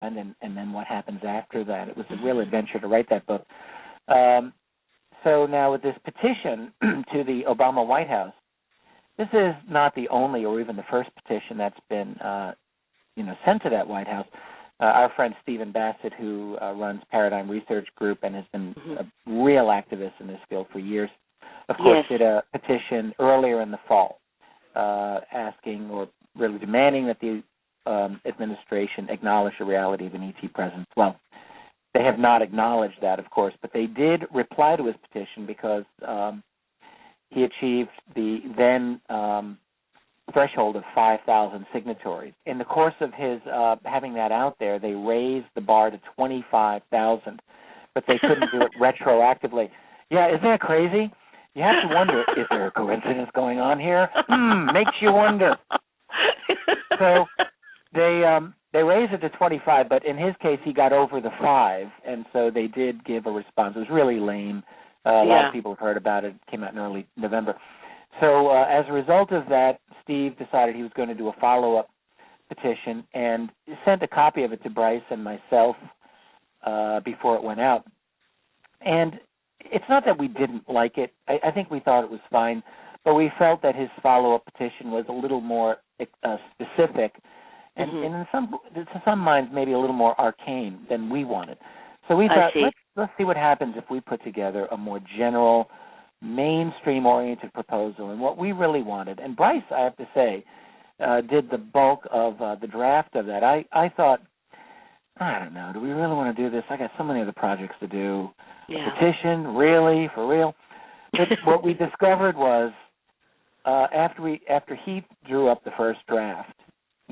and then what happens after that. It was a real adventure to write that book. So now with this petition to the Obama White House, this is not the only or even the first petition that's been sent to that White House. Our friend Stephen Bassett, who runs Paradigm Research Group and has been a real activist in this field for years, of course, did a petition earlier in the fall asking or really demanding that the administration acknowledge the reality of an ET presence. Well, they have not acknowledged that, of course, but they did reply to his petition because he achieved the then threshold of 5,000 signatories. In the course of his having that out there, they raised the bar to 25,000, but they couldn't do it retroactively. Yeah, isn't that crazy? You have to wonder, is there a coincidence going on here? Makes you wonder. So they raised it to 25, but in his case, he got over the 5, and so they did give a response. It was really lame. A lot of people have heard about it. It came out in early November. So as a result of that, Steve decided he was going to do a follow-up petition and sent a copy of it to Bryce and myself before it went out. And it's not that we didn't like it. I think we thought it was fine, but we felt that his follow-up petition was a little more specific and in some minds maybe a little more arcane than we wanted. So we thought, let's see what happens if we put together a more general, mainstream-oriented proposal and what we really wanted. And Bryce, I have to say, did the bulk of the draft of that. I thought, I don't know, do we really want to do this? I got so many other projects to do. A petition, really, for real? But what we discovered was after he drew up the first draft,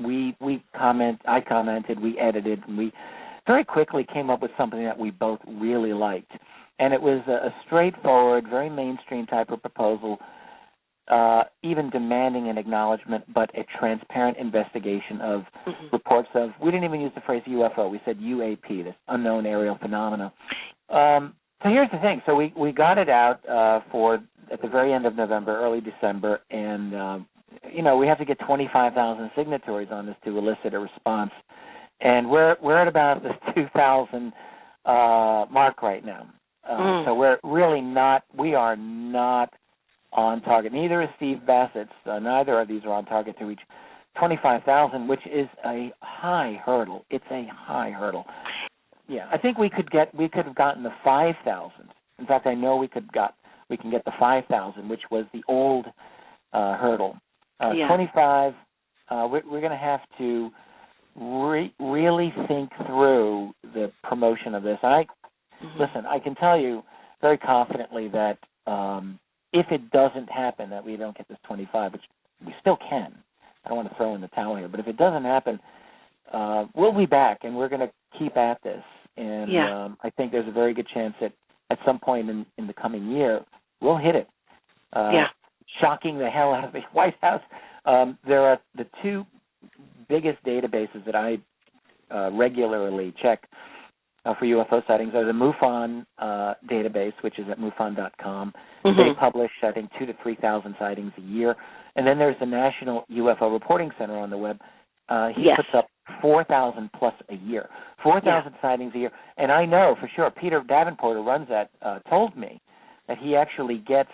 I commented, we edited, and we very quickly came up with something that we both really liked. And it was a straightforward, very mainstream type of proposal, even demanding an acknowledgement, but a transparent investigation of reports of, we didn't even use the phrase UFO, we said UAP, this unknown aerial phenomena. So here's the thing. So we got it out at the very end of November, early December, and, we have to get 25,000 signatories on this to elicit a response. And we're at about the 2,000 mark right now. So we are not on target. Neither is Steve Bassett's. Neither of these are on target to reach 25,000, which is a high hurdle. It's a high hurdle. Yeah, I think we could have gotten the 5,000. In fact, I know we can get the 5,000, which was the old hurdle. 25. We're going to have to really think through the promotion of this. Listen, I can tell you very confidently that if it doesn't happen, that we don't get this 25, which we still can. I don't want to throw in the towel here, but if it doesn't happen, we'll be back, and we're going to keep at this. And I think there's a very good chance that at some point in the coming year, we'll hit it. Shocking the hell out of the White House. There are the two biggest databases that I regularly check for UFO sightings are the MUFON database, which is at MUFON.com. They publish, I think, 2,000 to 3,000 sightings a year. And then there's the National UFO Reporting Center on the web. He puts up 4,000 plus a year, 4,000 sightings a year. And I know for sure, Peter Davenport, who runs that, told me that he actually gets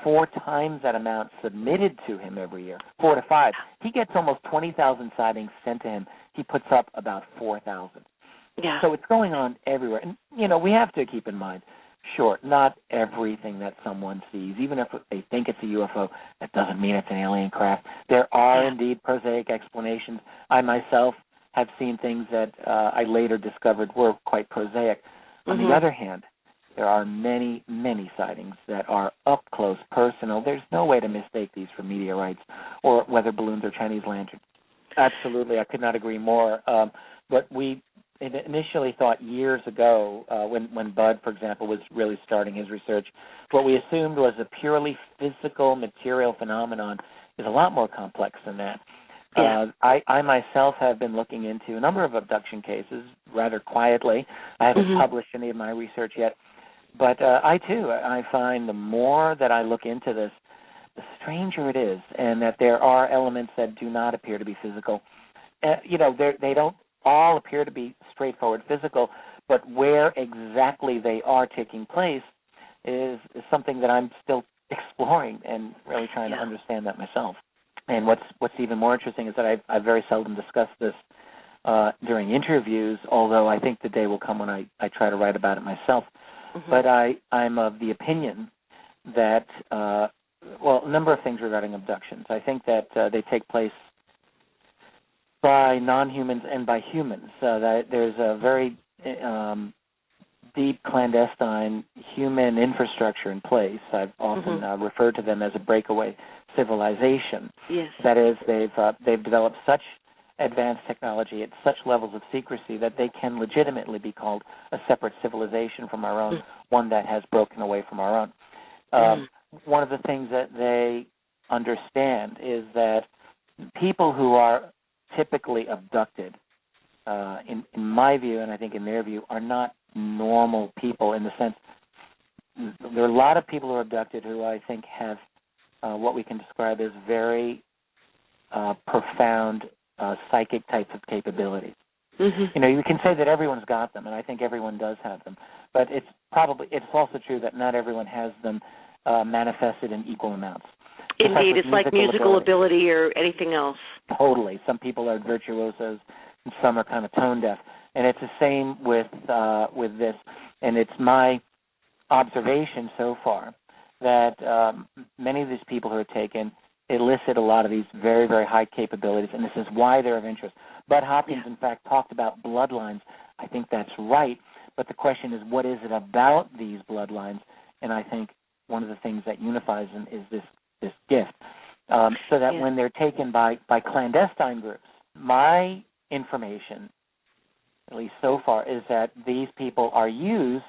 4 times that amount submitted to him every year, 4 to 5. He gets almost 20,000 sightings sent to him. He puts up about 4,000. So it's going on everywhere. And, we have to keep in mind, sure, not everything that someone sees, even if they think it's a UFO, that doesn't mean it's an alien craft. There are indeed prosaic explanations. I myself have seen things that I later discovered were quite prosaic. On the other hand, there are many, many sightings that are up close, personal. There's no way to mistake these for meteorites or weather balloons or Chinese lanterns. Absolutely, I could not agree more. But we initially thought years ago, when Bud, for example, was really starting his research, what we assumed was a purely physical material phenomenon is a lot more complex than that. I myself have been looking into a number of abduction cases rather quietly. I haven't published any of my research yet. But I find the more that I look into this, the stranger it is, and that there are elements that do not appear to be physical. They don't all appear to be straightforward physical, but where exactly they are taking place is something that I'm still exploring and really trying to understand that myself. And what's even more interesting is that I've very seldom discussed this during interviews, although I think the day will come when I try to write about it myself. Mm-hmm. But I'm of the opinion that, a number of things regarding abductions. I think that they take place by non-humans and by humans. That there's a very deep clandestine human infrastructure in place. I've often referred to them as a breakaway civilization. Yes. That is, they've developed such advanced technology at such levels of secrecy that they can legitimately be called a separate civilization from our own, one that has broken away from our own. One of the things that they understand is that people who are typically abducted, in my view, and I think in their view, are not normal people in the sense there are a lot of people who are abducted who I think have what we can describe as very profound psychic types of capabilities. Mm-hmm. You know, you can say that everyone's got them, and I think everyone does have them, but it's also true that not everyone has them manifested in equal amounts. Indeed, it's like musical ability or anything else. Totally. Some people are virtuosos, and some are kind of tone deaf, and it's the same with this. And it's my observation so far that many of these people who are taken elicit a lot of these very, very high capabilities, and this is why they're of interest. Bud Hopkins, in fact, talked about bloodlines. I think that's right, but the question is, what is it about these bloodlines? And I think one of the things that unifies them is this gift. So that when they're taken by clandestine groups, my information, at least so far, is that these people are used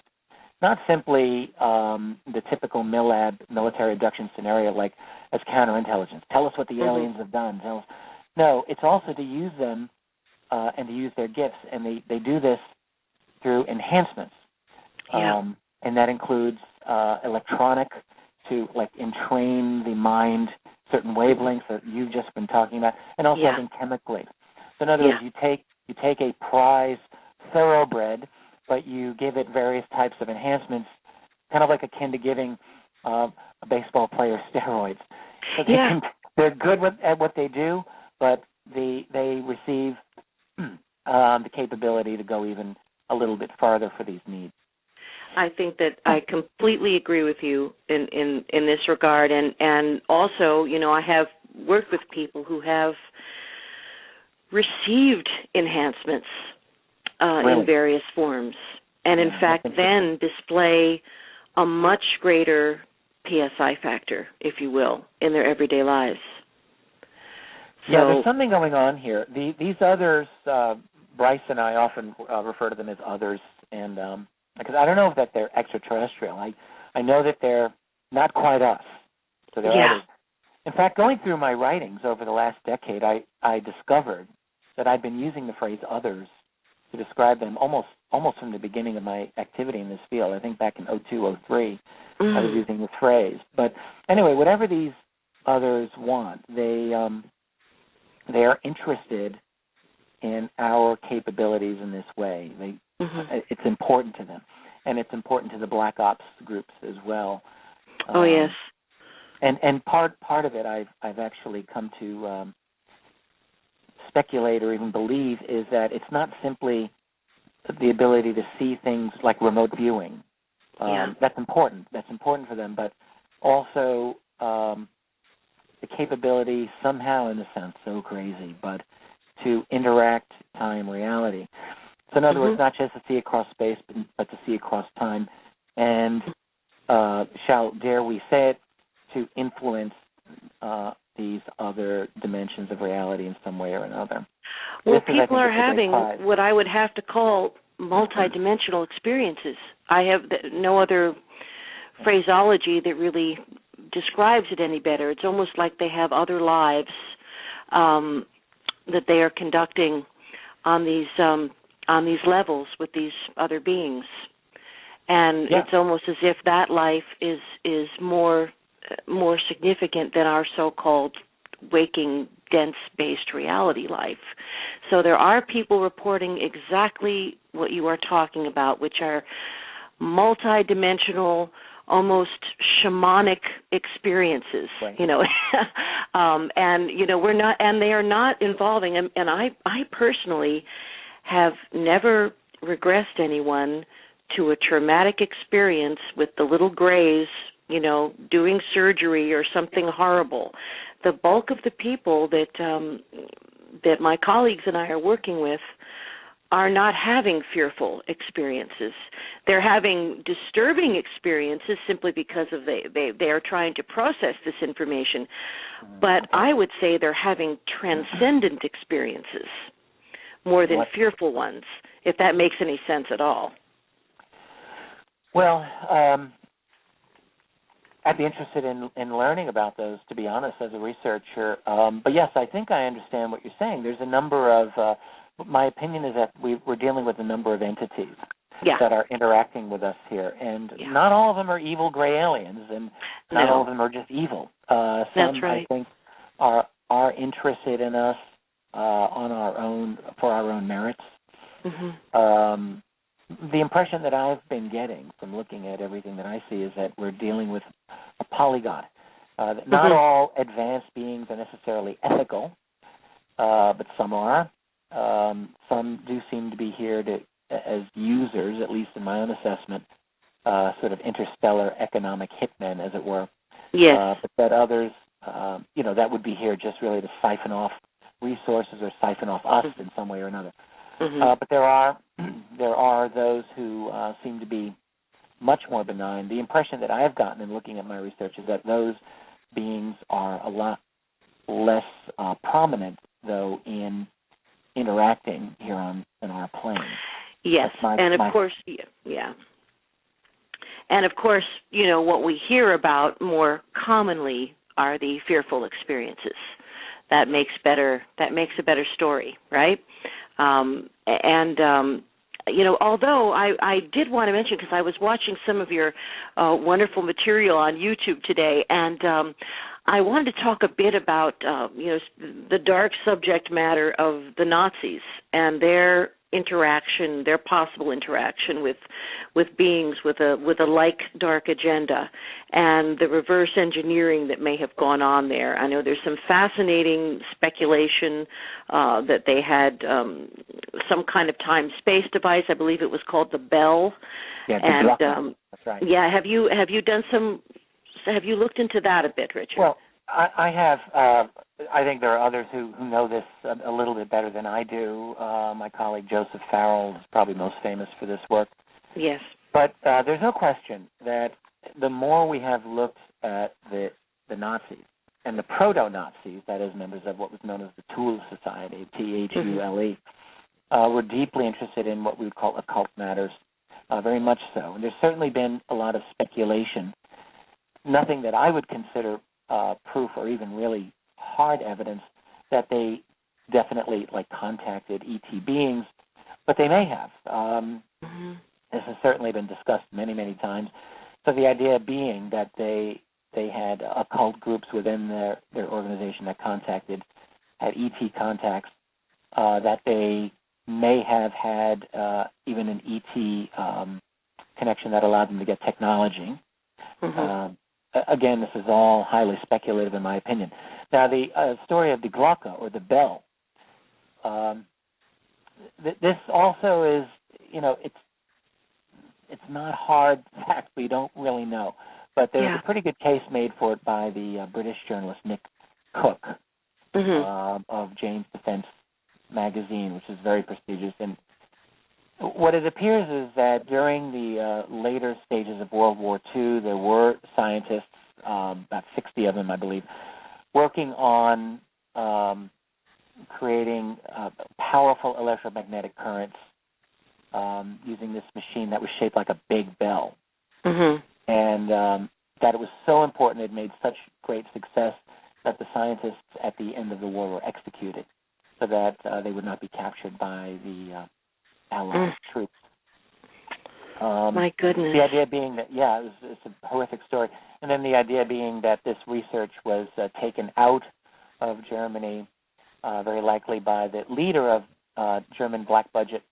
not simply the typical MILAB, military abduction scenario, like as counterintelligence. Tell us what the aliens have done. No, it's also to use them and to use their gifts, and they do this through enhancements. And that includes electronic, to like entrain the mind, certain wavelengths that you've just been talking about, and also I think chemically. So in other words, you take a prize thoroughbred, but you give it various types of enhancements, kind of like akin to giving a baseball player steroids. So they're good at what they do, but they receive the capability to go even a little bit farther for these needs. I think that I completely agree with you in this regard, and also, you know, I have worked with people who have received enhancements in various forms, and in fact then display a much greater PSI factor, if you will, in their everyday lives. So, there's something going on here. These others, Bryce and I often refer to them as others, and because I don't know that they're extraterrestrial. I know that they're not quite us. So they're others. In fact, going through my writings over the last decade, I discovered that I'd been using the phrase others to describe them almost from the beginning of my activity in this field. I think back in 2002, 2003, I was using this phrase. But anyway, whatever these others want, they are interested in our capabilities in this way. It's important to them, and it's important to the Black Ops groups as well. And part of it I've actually come to speculate or even believe is that it's not simply the ability to see things like remote viewing. That's important. That's important for them, but also the capability somehow, in a sense, so crazy, but to interact time reality. So in other words, not just to see across space, but to see across time, and dare we say it, to influence these other dimensions of reality in some way or another. Well, people are having what I would have to call multidimensional experiences. I have no other phraseology that really describes it any better. It's almost like they have other lives that they are conducting on these levels with these other beings, and it's almost as if that life is more significant than our so-called waking, dense-based reality life. So there are people reporting exactly what you are talking about, which are multidimensional, almost shamanic experiences, right. And we're not, and they are not involving, and I personally have never regressed anyone to a traumatic experience with the little grays, doing surgery or something horrible. The bulk of the people that my colleagues and I are working with are not having fearful experiences. They're having disturbing experiences simply because of they are trying to process this information. But I would say they're having transcendent experiences more than fearful ones, if that makes any sense at all. Well, I'd be interested in learning about those, to be honest, as a researcher. But yes, I think I understand what you're saying. There's a number of, my opinion is that we're dealing with a number of entities that are interacting with us here. And not all of them are evil gray aliens, and not all of them are just evil. Some, that's right. I think, are interested in us on our own, for our own merits. Mm-hmm. The impression that I've been getting from looking at everything that I see is that we're dealing with a polygon. That not all advanced beings are necessarily ethical, but some are. Some do seem to be here as users, at least in my own assessment, sort of interstellar economic hitmen, as it were. Yes. But that others, that would be here just really to siphon off resources or siphon off us in some way or another. Mm-hmm. But there are those who seem to be much more benign. The impression that I have gotten in looking at my research is that those beings are a lot less prominent, though, in interacting here on our plane. Yes, and of course, And of course, what we hear about more commonly are the fearful experiences. That makes a better story, right? Although I did want to mention, because I was watching some of your wonderful material on YouTube today, and I wanted to talk a bit about the dark subject matter of the Nazis and their possible interaction with beings with a like dark agenda, and the reverse engineering that may have gone on there. I know there's some fascinating speculation that they had some kind of time-space device. I believe it was called the Bell. Yeah, and that's right. Yeah, have you looked into that a bit, Richard? Well, I have. I think there are others who know this a little bit better than I do. My colleague Joseph Farrell is probably most famous for this work. Yes. But there's no question that the more we have looked at the Nazis and the proto-Nazis, that is, members of what was known as the Thule Society, Thule, were deeply interested in what we would call occult matters, very much so. And there's certainly been a lot of speculation, nothing that I would consider proof or even really hard evidence that they definitely contacted ET beings, but they may have. This has certainly been discussed many, many times. So the idea being that they had occult groups within their organization that had ET contacts, that they may have had even an ET connection that allowed them to get technology. Again, this is all highly speculative in my opinion. Now, the story of the Glocke, or the bell, this also is, it's not hard fact. We don't really know. But there's a pretty good case made for it by the British journalist Nick Cook of Jane's Defense magazine, which is very prestigious. And what it appears is that during the later stages of World War II, there were scientists, about 60 of them, I believe, working on creating powerful electromagnetic currents using this machine that was shaped like a big bell. And that it was so important, it made such great success that the scientists at the end of the war were executed so that they would not be captured by the Allied troops. My goodness. The idea being that, it's a horrific story. And then the idea being that this research was taken out of Germany, very likely by the leader of German black budget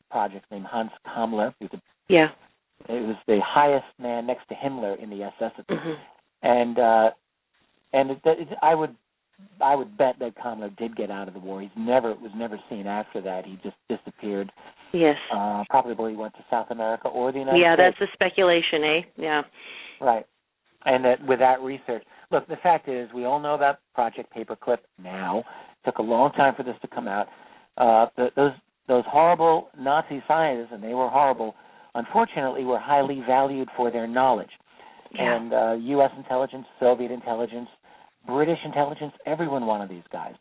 projects named Hans Kammler. It was the highest man next to Himmler in the SS at the I would bet that Kammler did get out of the war. Was never seen after that. He just disappeared. Yes. Probably went to South America or the United States. Yeah, that's the speculation, eh? Yeah. Right. And that with that research, look, the fact is, we all know about Project Paperclip now. It took a long time for this to come out. Those horrible Nazi scientists, and they were horrible, unfortunately, were highly valued for their knowledge. Yeah. And U.S. intelligence, Soviet intelligence, British intelligence, everyone wanted these guys.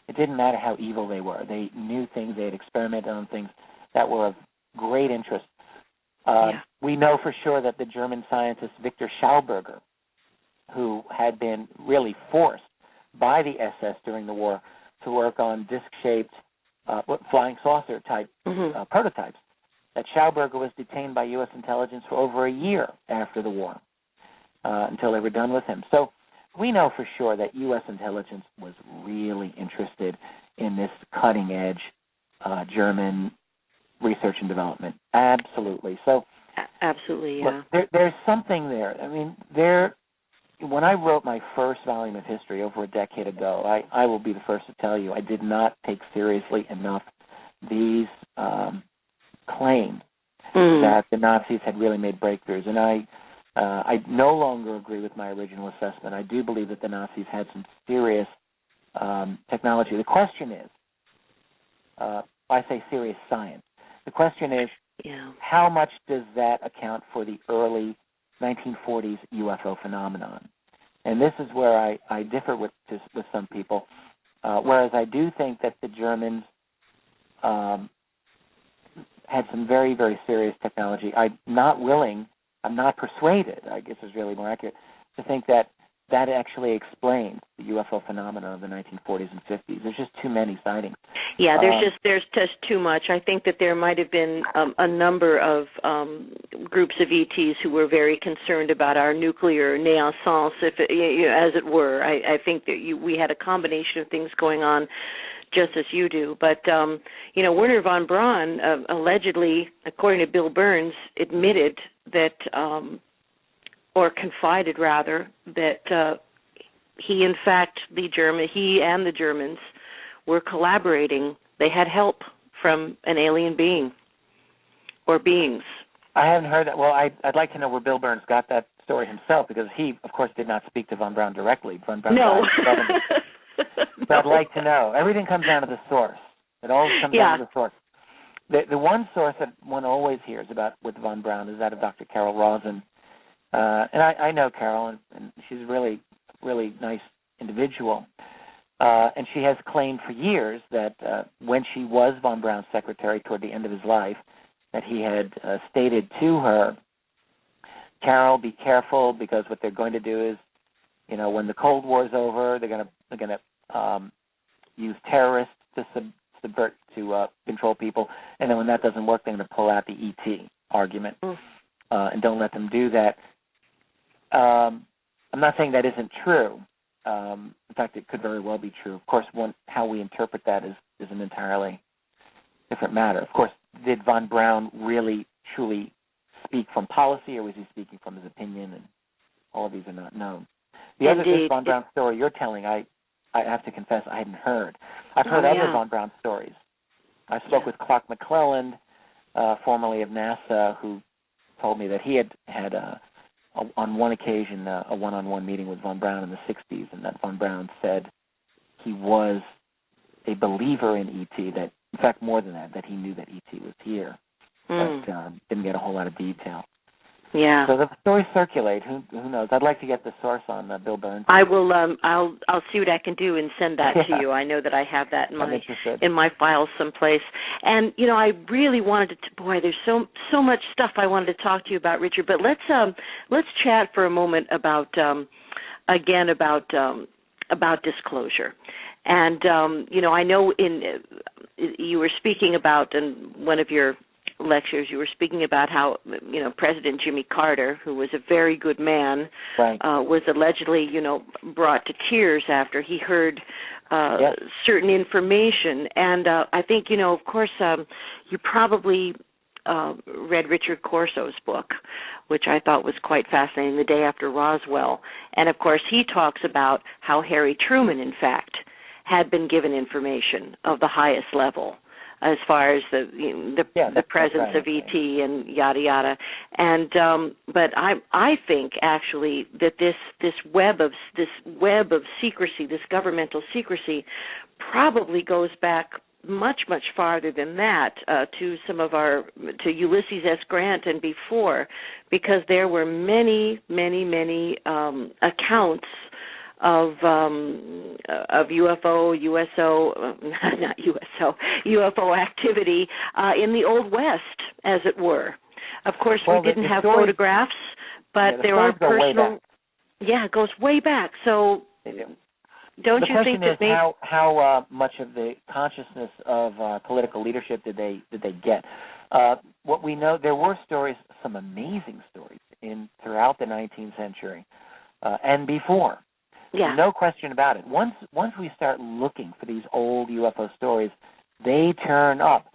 It didn't matter how evil they were. They knew things. They had experimented on things that were of great interest. We know for sure that the German scientist Victor Schauberger, who had been really forced by the SS during the war to work on disc-shaped flying saucer type prototypes, that Schauberger was detained by U.S. intelligence for over a year after the war until they were done with him. So we know for sure that U.S. intelligence was really interested in this cutting-edge German research and development. Absolutely. So, absolutely, yeah. Look, there's something there. I mean, when I wrote my first volume of history over a decade ago, I will be the first to tell you I did not take seriously enough these claims that the Nazis had really made breakthroughs. And I no longer agree with my original assessment. I do believe that the Nazis had some serious technology. The question is, I say serious science. The question is, how much does that account for the early 1940s UFO phenomenon? And this is where I differ with some people, whereas I do think that the Germans had some very, very serious technology. I'm not persuaded, I guess is really more accurate, to think that actually explains the UFO phenomenon of the 1940s and 50s. There's just too many sightings. Yeah, there's just too much. I think that there might have been a number of groups of ETs who were very concerned about our nuclear naissance, as it were. I think that we had a combination of things going on, just as you do. But, Wernher von Braun allegedly, according to Bill Burns, admitted that, or confided rather, that he and the Germans were collaborating. They had help from an alien being or beings. I haven't heard that. Well, I'd like to know where Bill Burns got that story himself, because he, of course, did not speak to von Braun directly. Von Braun no. So I'd like to know. Everything comes down to the source. It always comes down to the source. The one source that one always hears about with von Braun is that of Dr. Carol Rosen. And I know Carol, and she's a really, really nice individual. And she has claimed for years that when she was von Braun's secretary toward the end of his life, that he had stated to her, Carol, be careful, because what they're going to do is, when the Cold War's over, they're going to use terrorists to subvert, to control people, and then when that doesn't work, they're going to pull out the ET argument, and don't let them do that. I'm not saying that isn't true. In fact, it could very well be true. Of course, how we interpret that is an entirely different matter. Of course, did von Braun really, truly speak from policy, or was he speaking from his opinion? And all of these are not known. The other von Braun story you're telling, I have to confess, I hadn't heard. I've heard other von Braun stories. I spoke with Clark McClelland, formerly of NASA, who told me that he had on one occasion a one-on-one meeting with von Braun in the 60s, and that von Braun said he was a believer in ET, that, in fact, more than that he knew that ET was here, but didn't get a whole lot of detail. Yeah. So the stories circulate. Who knows? I'd like to get the source on Bill Burns. I will. I'll see what I can do and send that to you. I know that I have that in my files someplace. And I really wanted to. Boy, there's so much stuff I wanted to talk to you about, Richard. But let's chat for a moment about disclosure. And I know you were speaking about in one of your lectures, you were speaking about how, President Jimmy Carter, who was a very good man, right. Was allegedly, brought to tears after he heard certain information. And I think, of course, you probably read Richard Corso's book, which I thought was quite fascinating, The Day After Roswell. And, of course, he talks about how Harry Truman, in fact, had been given information of the highest level as far as the presence of ET and yada yada. And but I think actually that this web of secrecy, this governmental secrecy, probably goes back much farther than that to Ulysses S. Grant and before, because there were many accounts of UFO activity in the Old West, as it were. Of course, we didn't have photographs, but there are personal. Yeah, it goes way back. So, don't you think that the question is how much of the consciousness of political leadership did they get? What we know, there were stories, some amazing stories throughout the 19th century and before. Yeah. No question about it. Once we start looking for these old UFO stories, they turn up.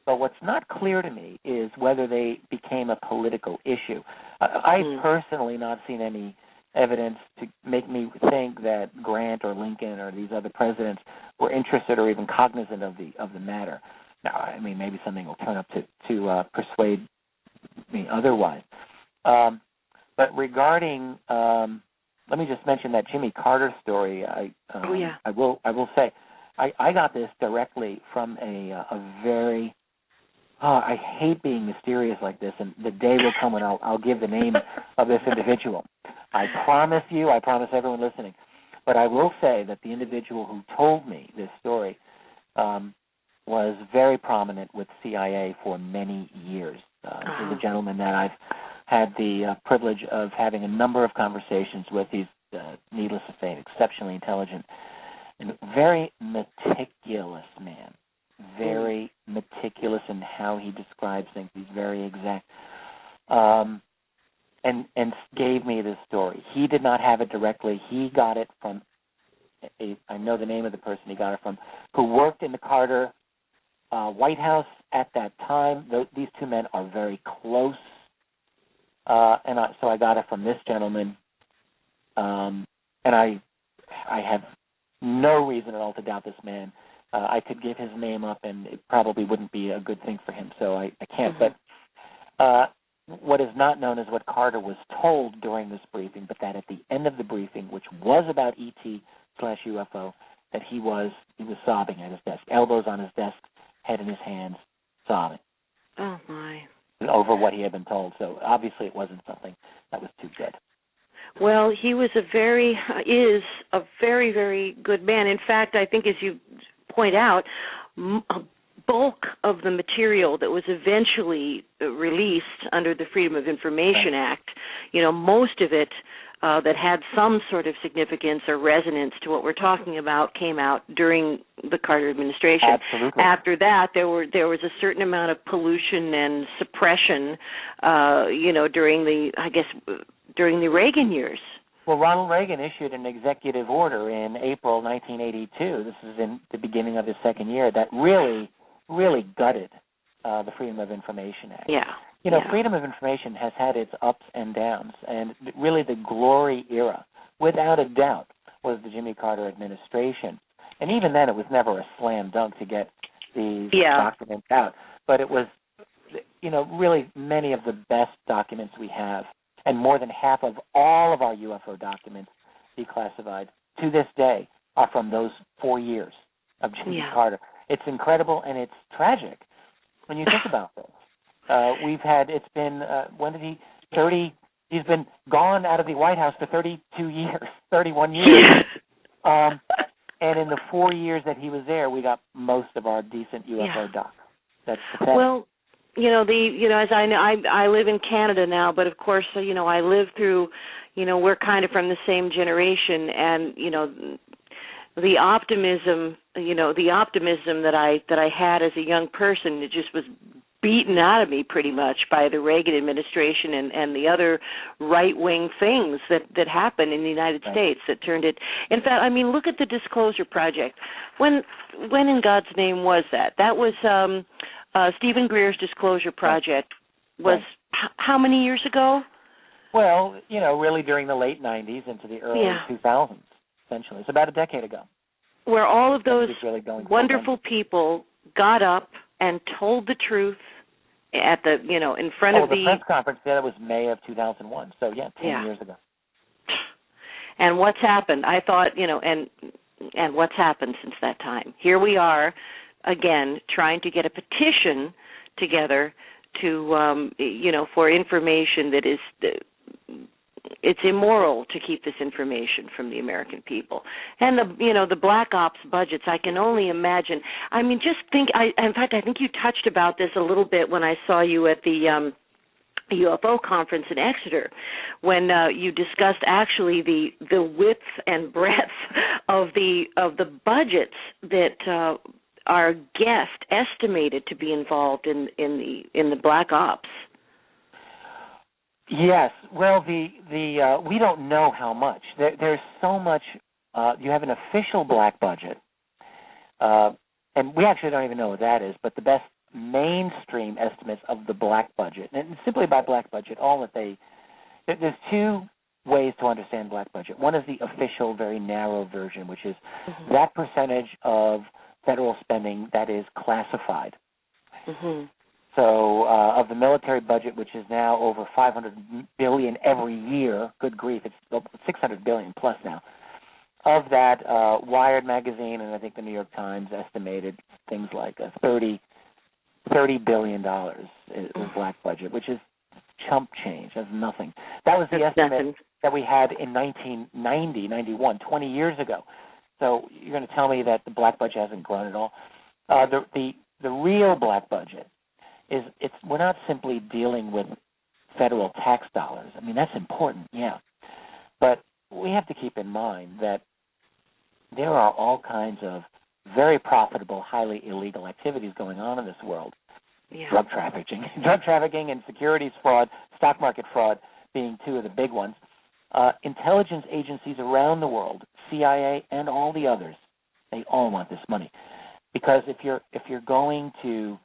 But what's not clear to me is whether they became a political issue. I've personally not seen any evidence to make me think that Grant or Lincoln or these other presidents were interested or even cognizant of the matter. Now, I mean, maybe something will turn up to persuade me otherwise. But regarding let me just mention that Jimmy Carter story. I will say, I got this directly from a very. I hate being mysterious like this, and the day will come when I'll give the name of this individual. I promise you, I promise everyone listening. But I will say that the individual who told me this story was very prominent with CIA for many years. This is a gentleman that I've had the privilege of having a number of conversations with. He's, needless to say, exceptionally intelligent and very meticulous man. Very meticulous in how he describes things. He's very exact. And gave me this story. He did not have it directly. He got it from, I know the name of the person he got it from, who worked in the Carter White House at that time. These two men are very close. So I got it from this gentleman. And I have no reason at all to doubt this man. I could give his name up, and it probably wouldn't be a good thing for him, so I can't. But what is not known is what Carter was told during this briefing, but that at the end of the briefing, which was about ET/UFO, that he was sobbing at his desk, elbows on his desk, head in his hands, sobbing. Oh, my. Over what he had been told. So obviously it wasn't something that was too good. Well, he was is a very, very good man. In fact, I think, as you point out, a bulk of the material that was eventually released under the Freedom of Information Act, most of it that had some sort of significance or resonance to what we're talking about came out during the Carter administration. Absolutely. After that, there was a certain amount of pollution and suppression, during the Reagan years. Well, Ronald Reagan issued an executive order in April 1982. This is in the beginning of his second year. That really, really gutted the Freedom of Information Act. Yeah. Freedom of Information has had its ups and downs, and really the glory era, without a doubt, was the Jimmy Carter administration. And even then, it was never a slam dunk to get these documents out. But it was, really many of the best documents we have, and more than half of all of our UFO documents declassified to this day are from those 4 years of Jimmy Carter. It's incredible, and it's tragic when you think about this. It's been, he's been gone out of the White House for 32 years, 31 years. And in the 4 years that he was there, we got most of our decent UFO docs. That's pathetic. Well, as I know, I live in Canada now, but of course, I live through, we're kind of from the same generation, and, the optimism that I had as a young person, it just was beaten out of me pretty much by the Reagan administration and the other right-wing things that happened in the United States that turned it. In fact, I mean, look at the Disclosure Project. When in God's name was that? That was Stephen Greer's Disclosure Project. Was how many years ago? Well, really during the late 90s into the early 2000s, essentially. It's about a decade ago. Where all of those really wonderful people got up and told the truth at the, in front of the press conference there was May of 2001. So 10 years ago. And what's happened? I thought, and what's happened since that time? Here we are again trying to get a petition together to, for information that is. It's immoral to keep this information from the American people. And the Black Ops budgets, I can only imagine. I mean, just think, in fact, I think you touched about this a little bit when I saw you at the UFO conference in Exeter, when you discussed actually the width and breadth of the budgets that our guest estimated to be involved in the Black Ops. Yes. Well, we don't know how much. There's so much. You have an official black budget, and we actually don't even know what that is. But the best mainstream estimates of the black budget, and simply by black budget, there's two ways to understand black budget. One is the official, very narrow version, which is that percentage of federal spending that is classified. Mm-hmm. So of the military budget, which is now over $500 billion every year, good grief, it's $600 billion plus now. Of that, Wired magazine and I think the New York Times estimated things like $30 billion is black budget, which is chump change. That's nothing. That was the estimate that we had in 1990, 91, 20 years ago. So you're going to tell me that the black budget hasn't grown at all? The real black budget we're not simply dealing with federal tax dollars. I mean, that's important, but we have to keep in mind that there are all kinds of very profitable, highly illegal activities going on in this world. Drug trafficking and securities fraud, stock market fraud being two of the big ones. Intelligence agencies around the world, CIA and all the others, they all want this money, because if you're going to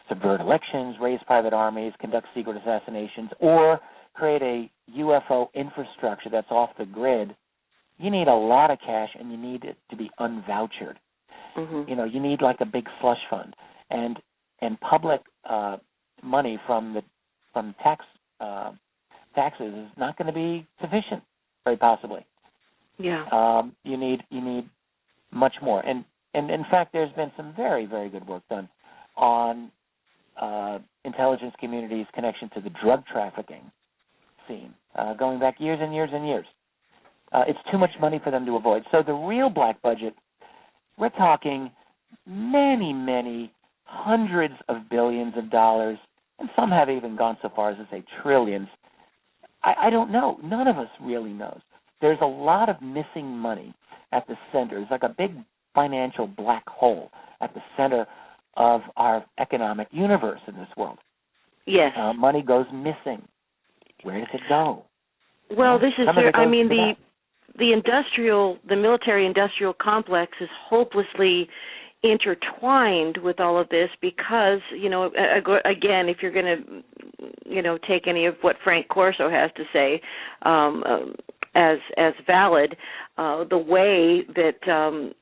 subvert elections, raise private armies, conduct secret assassinations, or create a UFO infrastructure that's off the grid, you need a lot of cash, and you need it to be unvouchered. Mm-hmm. You need like a big slush fund, and public money from taxes is not going to be sufficient, very possibly. Yeah. You need much more, and in fact, there's been some very, very good work done on intelligence community's connection to the drug trafficking scene, going back years and years and years. It's too much money for them to avoid. So the real black budget, we're talking many, many hundreds of billions of dollars, and some have even gone so far as to say trillions. I don't know. None of us really knows. There's a lot of missing money at the center. It's like a big financial black hole at the center of our economic universe in this world. Yes. Money goes missing. Where does it go? Well, this is the military-industrial complex is hopelessly intertwined with all of this because, again, if you're going to, take any of what Frank Corso has to say as valid, the way that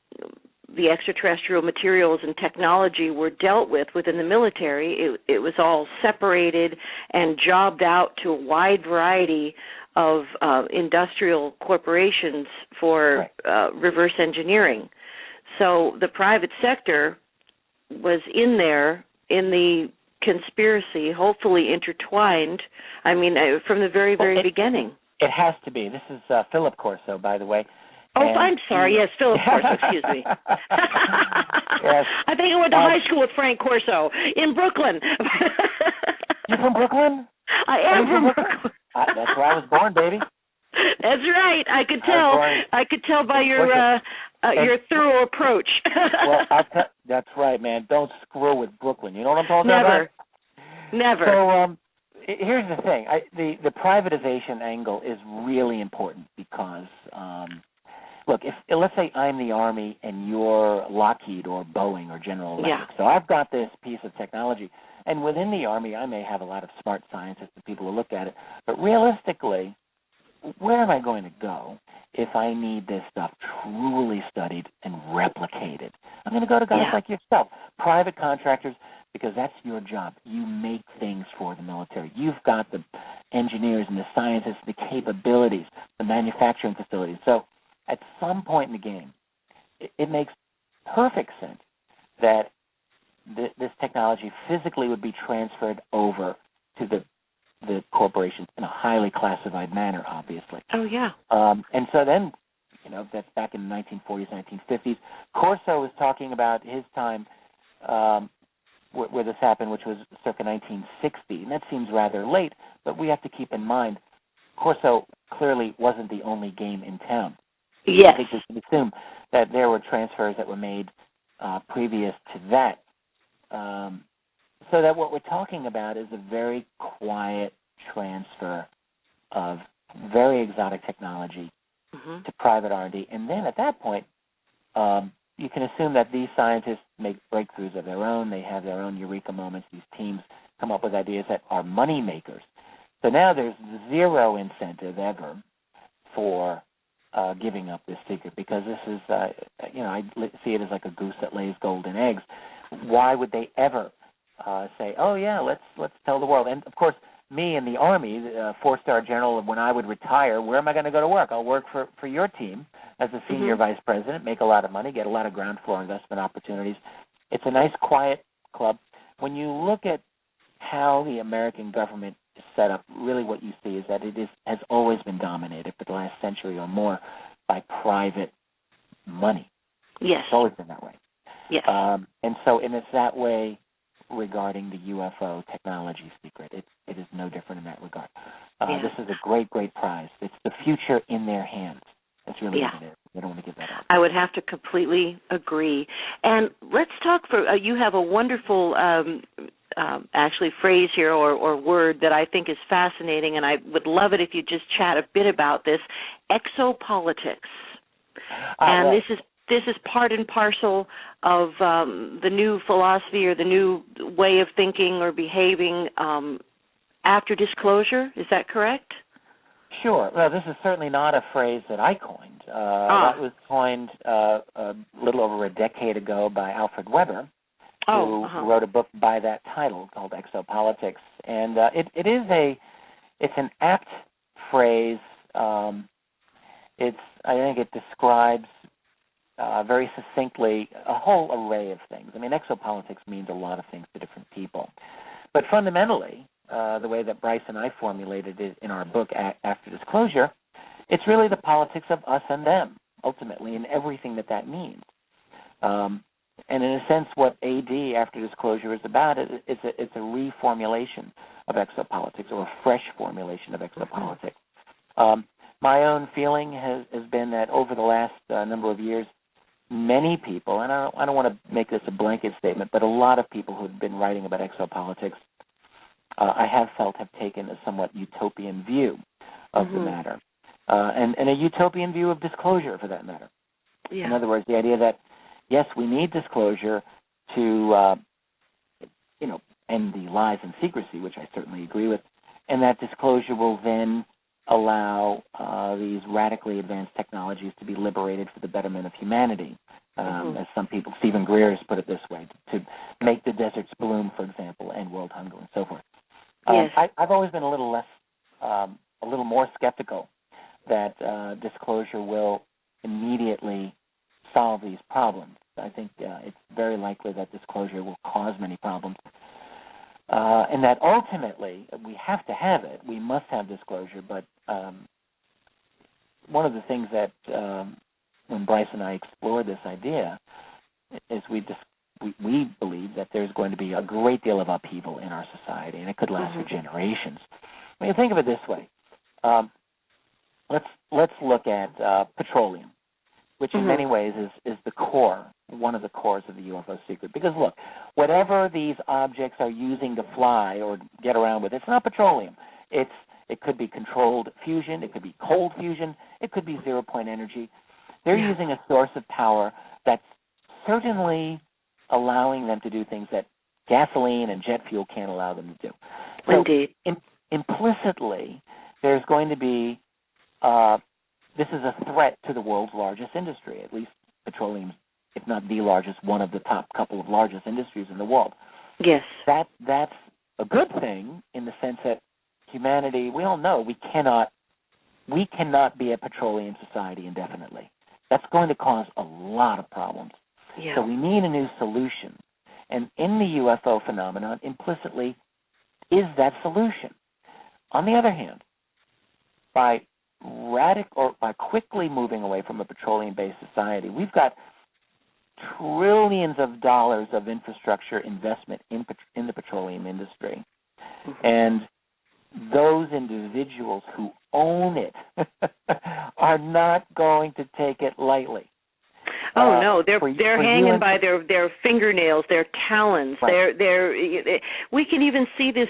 the extraterrestrial materials and technology were dealt with within the military, it was all separated and jobbed out to a wide variety of industrial corporations for reverse engineering. So the private sector was in there in the conspiracy, hopefully intertwined, from the very, very beginning. It has to be. This is Philip Corso, by the way. Oh, I'm sorry. Yes, Philip Corso. Excuse me. Yes. I think I went to high school with Frank Corso in Brooklyn. You're from Brooklyn? I am from Brooklyn. That's where I was born, baby. That's right. I could tell. I could tell by your your thorough approach. Well, that's right, man. Don't screw with Brooklyn. You know what I'm talking Never. about? Never. So here's the thing. The privatization angle is really important because, look, if let's say I'm the Army and you're Lockheed or Boeing or General Electric. So I've got this piece of technology, and within the Army I may have a lot of smart scientists and people who look at it, but realistically, where am I going to go if I need this stuff truly studied and replicated? I'm going to go to guys like yourself, private contractors, because that's your job. You make things for the military. You've got the engineers and the scientists, the capabilities, the manufacturing facilities. So at some point in the game, it makes perfect sense that this technology physically would be transferred over to the corporations in a highly classified manner, obviously. Oh, yeah. And so then, that's back in the 1940s, 1950s. Corso was talking about his time where this happened, which was circa 1960, and that seems rather late, but we have to keep in mind Corso clearly wasn't the only game in town. Yes. I think we can assume that there were transfers that were made previous to that. So that what we're talking about is a very quiet transfer of very exotic technology to private R&D. And then at that point, you can assume that these scientists make breakthroughs of their own. They have their own eureka moments. These teams come up with ideas that are money makers. So now there's zero incentive ever for giving up this secret, because this is, I see it as like a goose that lays golden eggs. Why would they ever say, oh, yeah, let's tell the world? And, of course, me in the Army, 4-star general, when I would retire, where am I going to go to work? I'll work for your team as a senior vice president, make a lot of money, get a lot of ground floor investment opportunities. It's a nice, quiet club. When you look at how the American government is set up, really what you see is that it has always been dominated for the last century or more by private money. Yes. It's always been that way. Yes. And it's that way regarding the UFO technology secret. It is no different in that regard. This is a great, great prize. It's the future in their hands. That's really what it is. They don't want to give that up. I would have to completely agree. And let's talk you have a wonderful actually phrase here or word that I think is fascinating, and I would love it if you just chat a bit about this, exopolitics. And this is part and parcel of the new philosophy or the new way of thinking or behaving after disclosure. Is that correct? Sure. Well, this is certainly not a phrase that I coined. That was coined a little over a decade ago by Alfred Weber, who wrote a book by that title called Exopolitics. And it's an apt phrase. I think it describes very succinctly a whole array of things. I mean, exopolitics means a lot of things to different people. But fundamentally, the way that Bryce and I formulated it in our book, After Disclosure, it's really the politics of us and them, ultimately, and everything that means. And in a sense, what AD, After Disclosure, is about, it's a reformulation of exopolitics, or a fresh formulation of exopolitics. My own feeling has been that over the last number of years, many people, and I don't want to make this a blanket statement, but a lot of people who have been writing about exopolitics, I have felt have taken a somewhat utopian view of the matter, and a utopian view of disclosure, for that matter. Yeah. In other words, the idea that, yes, we need disclosure to, end the lies and secrecy, which I certainly agree with, and that disclosure will then allow these radically advanced technologies to be liberated for the betterment of humanity. As some people, Stephen Greer has put it this way, to make the deserts bloom, for example, end world hunger and so forth. Yes. I've always been a little more skeptical that disclosure will immediately solve these problems. I think it's very likely that disclosure will cause many problems, and that ultimately we have to have it. We must have disclosure, but one of the things that when Bryce and I explored this idea is we believe that there's going to be a great deal of upheaval in our society, and it could last for generations. I mean, think of it this way. Let's look at petroleum. which in many ways is the core, one of the cores of the UFO secret. Because look, whatever these objects are using to fly or get around with, it's not petroleum. It could be controlled fusion, it could be cold fusion, it could be zero-point energy. They're using a source of power that's certainly allowing them to do things that gasoline and jet fuel can't allow them to do. So Indeed. Implicitly, there's going to be, this is a threat to the world's largest industry, at least petroleum, if not the largest, one of the top couple of largest industries in the world. Yes. That's a good thing in the sense that humanity, we all know we cannot be a petroleum society indefinitely. That's going to cause a lot of problems. Yeah. So we need a new solution. And in the UFO phenomenon, implicitly, is that solution. On the other hand, by quickly moving away from a petroleum-based society, we've got trillions of dollars of infrastructure investment in the petroleum industry. And those individuals who own it are not going to take it lightly. Oh no, they're hanging by their fingernails, their talons. Right. We can even see this,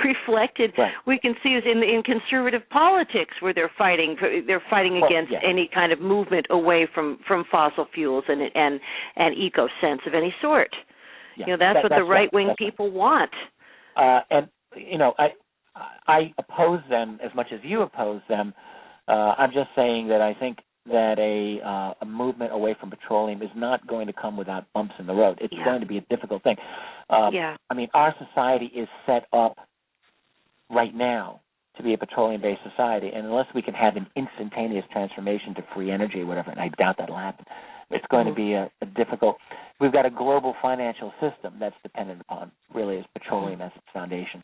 reflected. Right. We can see this in conservative politics where they're fighting against any kind of movement away from fossil fuels and eco sense of any sort. Yeah. That's what the right-wing people want. And I oppose them as much as you oppose them. I'm just saying that I think that a movement away from petroleum is not going to come without bumps in the road. It's going to be a difficult thing. I mean, our society is set up right now to be a petroleum-based society, and unless we can have an instantaneous transformation to free energy or whatever, and I doubt that'll happen, it's going to be a difficult. We've got a global financial system that's dependent upon, really, is petroleum as its foundation.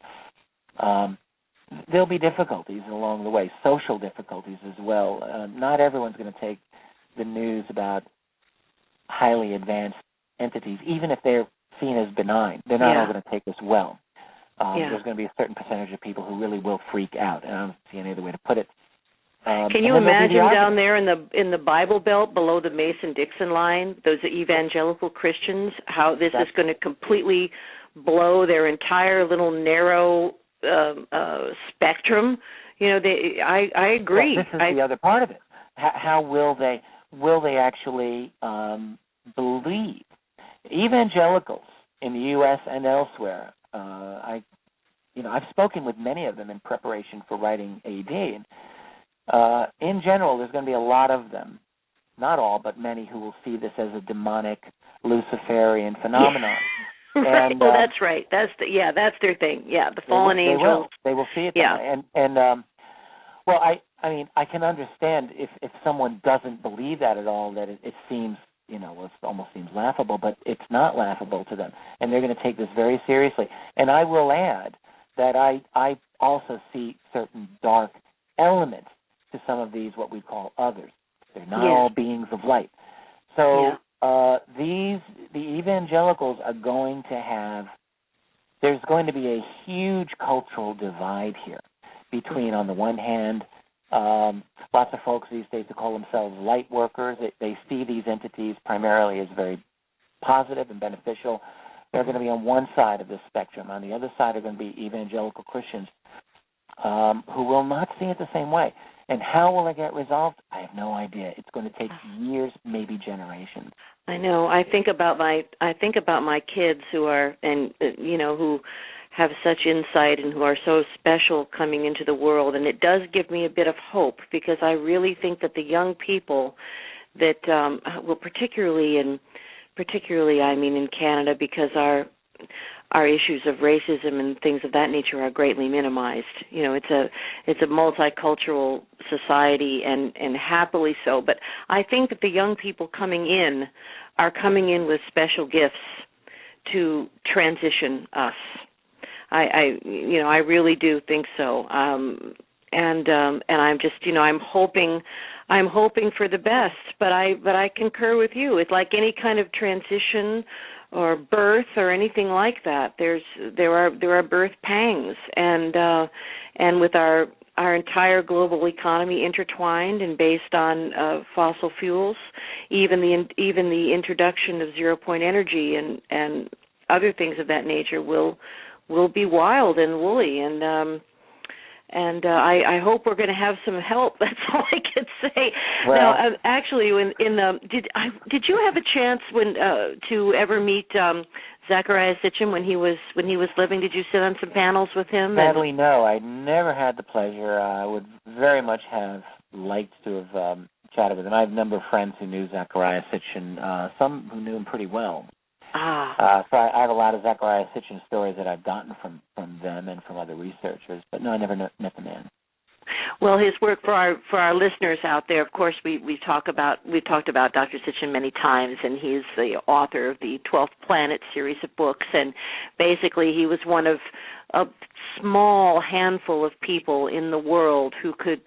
There'll be difficulties along the way, social difficulties as well. Not everyone's going to take the news about highly advanced entities, even if they're seen as benign. They're not all going to take this well. There's going to be a certain percentage of people who really will freak out, and I don't see any other way to put it. Can you imagine down there in the Bible Belt below the Mason-Dixon line, those evangelical Christians, how this is going to completely blow their entire little narrow spectrum? I agree. Well, this is the other part of it. How will they actually believe? Evangelicals in the U.S. and elsewhere. I've spoken with many of them in preparation for writing AD. And, in general, there's going to be a lot of them, not all, but many, who will see this as a demonic Luciferian phenomenon. Right. And, well, that's right. That's their thing. Yeah, the fallen angels. They will see it. Yeah. Well, I mean, I can understand if someone doesn't believe that at all, that it seems, it almost seems laughable, but it's not laughable to them, and they're going to take this very seriously. And I will add that I also see certain dark elements to some of these, what we call others. They're not all beings of light. So. The evangelicals are going to have, there's going to be a huge cultural divide here between, on the one hand, lots of folks these days who call themselves light workers. They see these entities primarily as very positive and beneficial. They're going to be on one side of this spectrum. On the other side are going to be evangelical Christians who will not see it the same way. And how will it get resolved? I have no idea. It's going to take years, maybe generations. I know. I think about my kids who are, and who have such insight and who are so special coming into the world, and it does give me a bit of hope, because I really think that the young people that, particularly I mean in Canada, because our issues of racism and things of that nature are greatly minimized. It's a multicultural society, and happily so. But I think that the young people coming in are coming in with special gifts to transition us. I really do think so. And I'm just, I'm hoping for the best. But I concur with you. It's like any kind of transition or birth or anything like that. There are birth pangs, and with our our entire global economy intertwined and based on fossil fuels, even the introduction of zero-point energy and other things of that nature will be wild and woolly, and I hope we're going to have some help. That's all I can say. Well, now, actually, did you have a chance to ever meet Zecharia Sitchin when he was living? Did you sit on some panels with him? Sadly, no. I never had the pleasure. I would very much have liked to have chatted with him. I have a number of friends who knew Zecharia Sitchin, some who knew him pretty well. So I have a lot of Zecharia Sitchin stories that I've gotten from them and from other researchers, but no, I never met the man. Well, his work for our listeners out there, of course, we've talked about Dr. Sitchin many times, and he's the author of the 12th Planet series of books, and basically he was one of a small handful of people in the world who could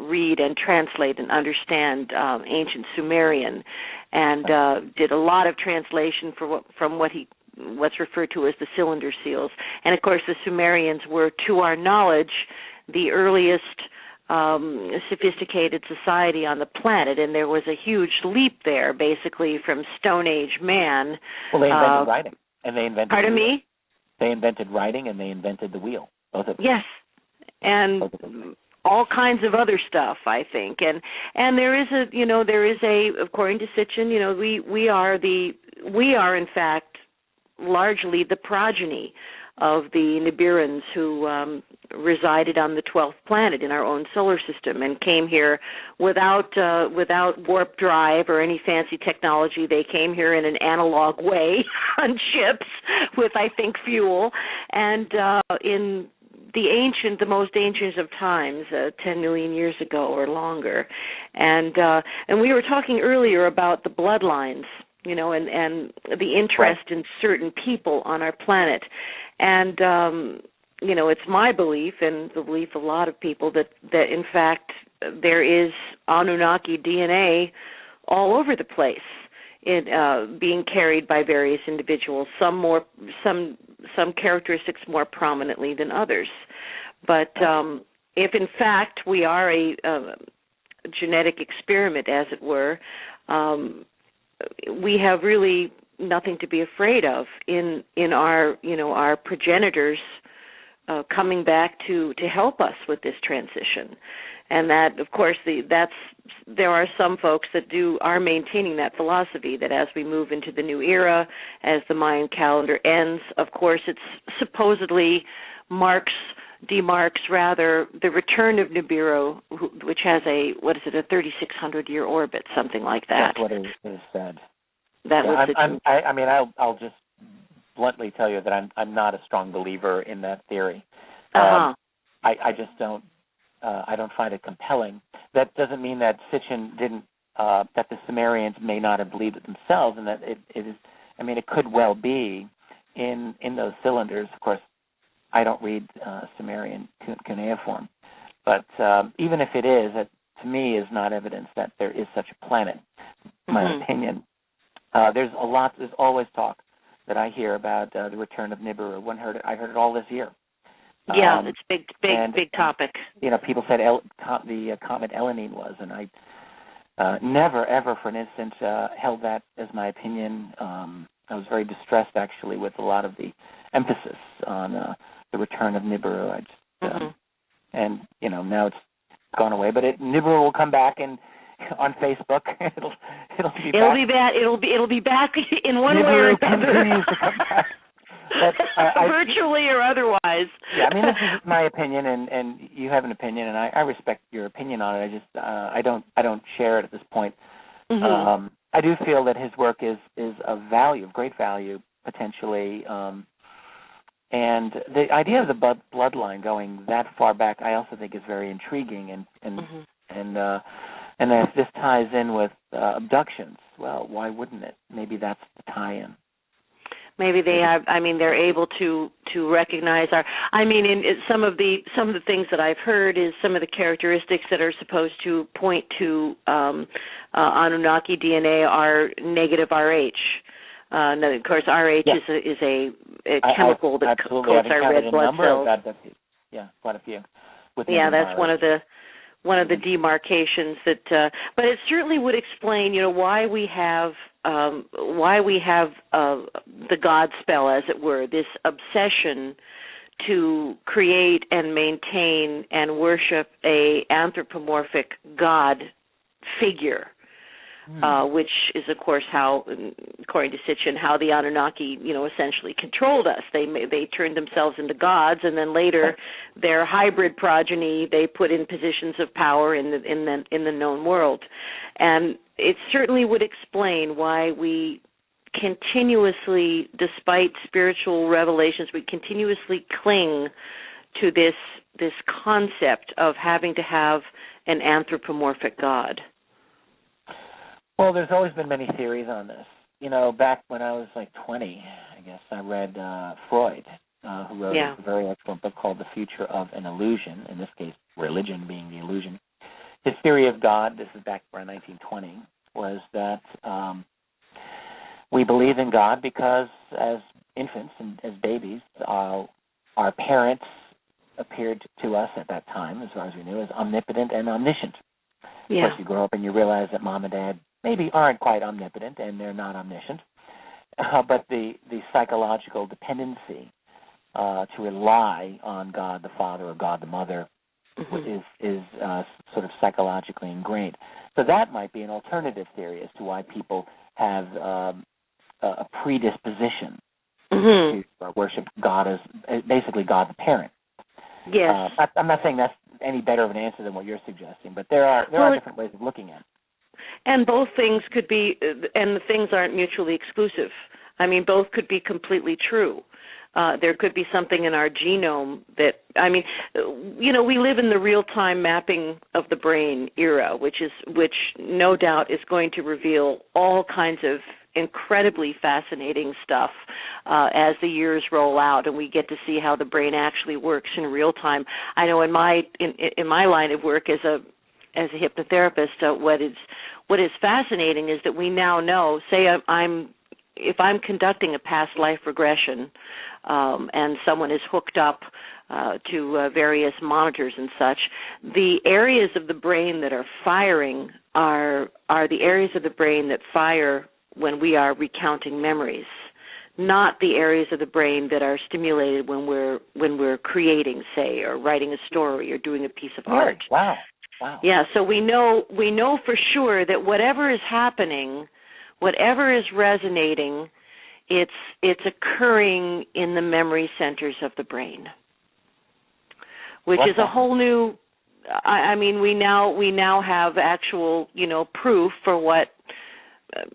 read and translate and understand ancient Sumerian, and did a lot of translation from what's referred to as the cylinder seals. And of course, the Sumerians were, to our knowledge, the earliest sophisticated society on the planet, and there was a huge leap there, basically from Stone Age man. Well, they invented writing, and they invented. Pardon me? They invented writing, and they invented the wheel. Both of them. Yes, and all kinds of other stuff, I think. And there is a according to Sitchin, we are in fact largely the progeny of the Nibiruns who resided on the 12th planet in our own solar system and came here without warp drive or any fancy technology. They came here in an analog way on ships with, I think, fuel. And in the most ancient of times, 10 million years ago or longer. And we were talking earlier about the bloodlines, and the interest in certain people on our planet. And, it's my belief and the belief of a lot of people that in fact there is Anunnaki DNA all over the place, being carried by various individuals, some characteristics more prominently than others. But if in fact we are a genetic experiment, as it were, we have really nothing to be afraid of in our progenitors coming back to help us with this transition. And that, of course, there are some folks that are maintaining that philosophy that as we move into the new era, as the Mayan calendar ends, of course, it's supposedly demarks rather the return of Nibiru, which has a 3,600-year orbit, something like that. That's what it is said. I'll just bluntly tell you that I'm not a strong believer in that theory. I just don't. I don't find it compelling. That doesn't mean that Sitchin didn't. That the Sumerians may not have believed it themselves, and that it is. I mean, it could well be in those cylinders. Of course, I don't read Sumerian cuneiform, but even if it is, that to me is not evidence that there is such a planet. In my opinion, there's always talk that I hear about the return of Nibiru. I heard it all this year. Yeah, it's big topic. People said the comet Elenine was, and I never, ever for an instant held that as my opinion. I was very distressed, actually, with a lot of the emphasis on the return of Nibiru. I just, and now it's gone away, but Nibiru will come back and on Facebook. It'll be back. It'll be back in one Nibiru way or another. continues to come back. Virtually or otherwise. Yeah, I mean, this is my opinion, and you have an opinion, and I respect your opinion on it. I just I don't share it at this point. I do feel that his work is of value, of great value, potentially, and the idea of the bloodline going that far back, I also think is very intriguing, and if this ties in with abductions, well, why wouldn't it? Maybe that's the tie-in. Maybe they have. I mean, they're able to recognize our. I mean, in some of the things that I've heard is some of the characteristics that are supposed to point to Anunnaki DNA are negative RH. Of course, RH is a chemical that coats our red blood cells. Yeah, quite a few. Yeah, that's one of the demarcations that. But it certainly would explain, why we have the God spell, as it were, this obsession to create and maintain and worship a anthropomorphic God figure, which is, of course, how, according to Sitchin, how the Anunnaki, essentially controlled us. They turned themselves into gods, and then later, their hybrid progeny they put in positions of power in the known world, and it certainly would explain why we continuously, despite spiritual revelations, we continuously cling to this concept of having to have an anthropomorphic God. Well, there's always been many theories on this. Back when I was like 20, I guess, I read Freud, who wrote a very excellent book called The Future of an Illusion, in this case, religion being the illusion. His theory of God, this is back around 1920, was that we believe in God because as infants and as babies, our parents appeared to us at that time, as far as we knew, as omnipotent and omniscient. Yeah. Of course, you grow up and you realize that mom and dad maybe aren't quite omnipotent and they're not omniscient, but the psychological dependency to rely on God the Father or God the Mother is sort of psychologically ingrained. So that might be an alternative theory as to why people have a predisposition to worship God as basically God the parent. Yes. I'm not saying that's any better of an answer than what you're suggesting, but there are different ways of looking at it. And both things could be, and the things aren't mutually exclusive. I mean, both could be completely true. There could be something in our genome that, we live in the real-time mapping of the brain era, which no doubt is going to reveal all kinds of incredibly fascinating stuff as the years roll out, and we get to see how the brain actually works in real time. I know in my line of work as a hypnotherapist, what is fascinating is that we now know. Say if I'm conducting a past life regression, and someone is hooked up to various monitors and such, the areas of the brain that are firing are the areas of the brain that fire when we are recounting memories, not the areas of the brain that are stimulated when we're creating, say, or writing a story or doing a piece of art. Wow. Yeah, so we know for sure that whatever is happening, whatever is resonating, it's occurring in the memory centers of the brain, which is a whole new. We now have actual proof for what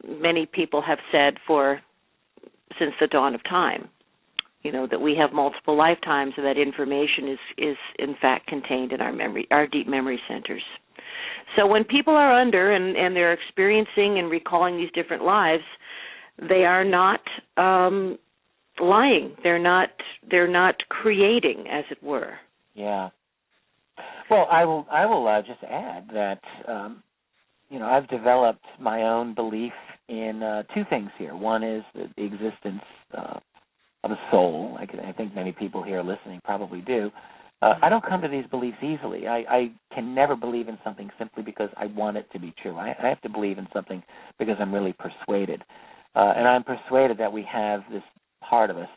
many people have said since the dawn of time. That we have multiple lifetimes, and that information is in fact contained in our deep memory centers. So when people are under and they're experiencing and recalling these different lives, they are not lying. They're not creating, as it were. Yeah. Well, I will just add that I've developed my own belief in two things here. One is the existence of a soul. I think many people here listening probably do. I don't come to these beliefs easily. I can never believe in something simply because I want it to be true. I have to believe in something because I'm really persuaded. And I'm persuaded that we have this part of us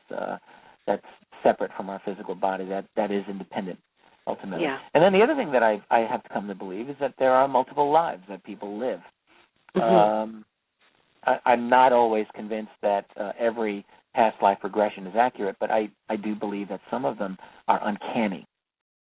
that's separate from our physical body, that is independent, ultimately. Yeah. And then the other thing that I have to come to believe is that there are multiple lives that people live. I'm not always convinced that every past life regression is accurate, but I do believe that some of them are uncanny.